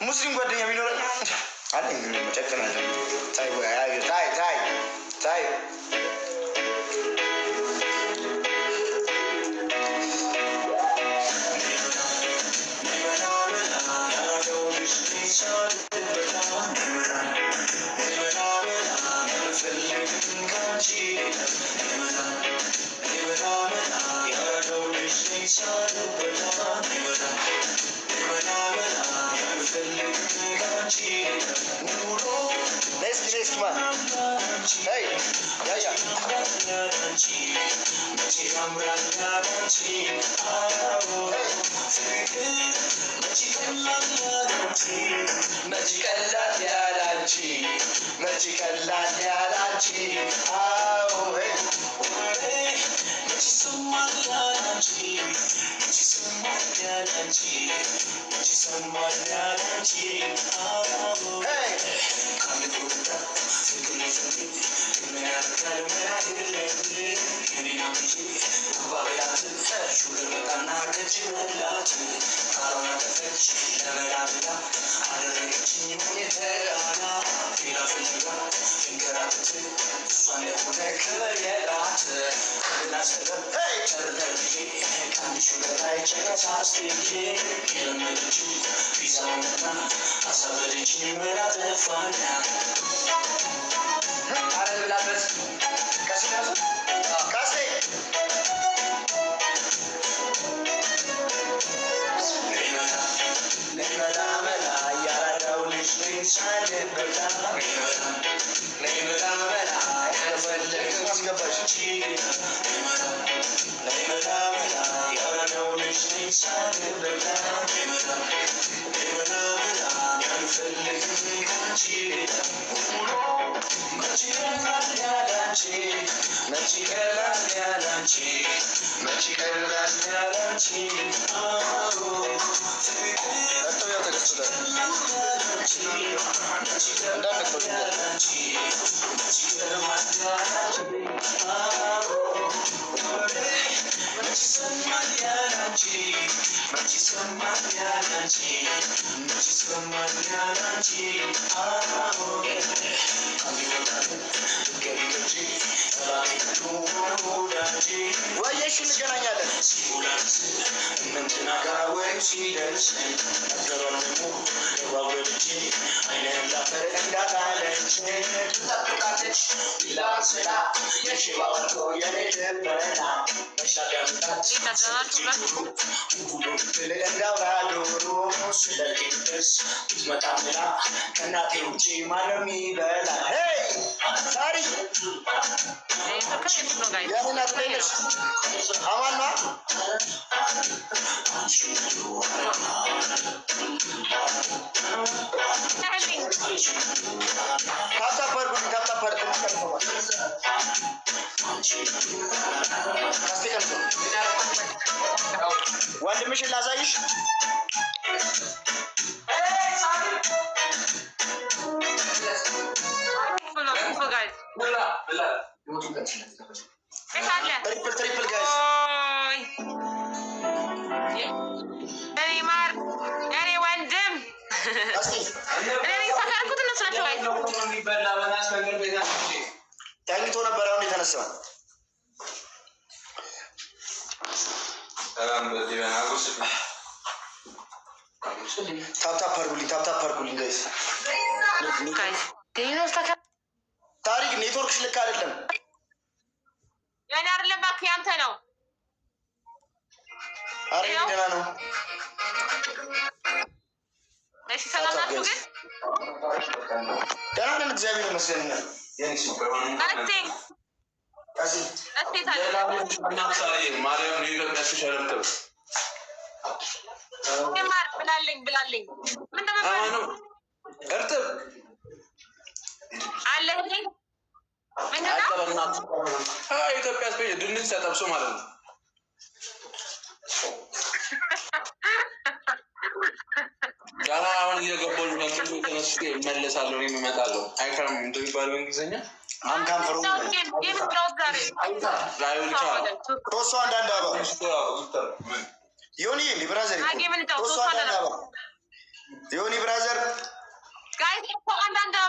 ሙስሊም ጓደኛ ቢኖር አለ እንግዲህ መጨከናለ ታይ Next man. Hey, yeah. ወንድምሽ ላሳይሽ ትሪፕል ጋይስ ማር እኔ ወንድም እኔ ተካልኩት እነሱ ናቸው ጋይስ ታንግቶ ነበር አሁን የተነሳው ታፕታፕ አድርጉልኝ ጋይስ ታሪክ ኔትወርክሽ ልክ አይደለም የኔ አይደለም እባክህ ያንተ ነው አሬ ደህና ነው እሺ ሰላም ናችሁ ግን ደህና ነን እግዚአብሔር ይመስገን አቴ ማርያም ይገርምሽ ሸረፍተው ማር ብላልኝ ምን ተመጣጣው እርጥብ አለልኝ ምንድነው ኢትዮጵያ ስፔን ድንች ተጠብሶ ማለት ነው ጋራ አሁን እየገባሁ ነው ተነስቼ እመለሳለሁ እመጣለሁ አይከርም እንደሚባለው እንግሊዘኛ አምካም ፍሩ ዮኒ ብራዘር ጌምን ጫው ሶስት አለ ዮኒ ብራዘር ጋይስ አንዳንድ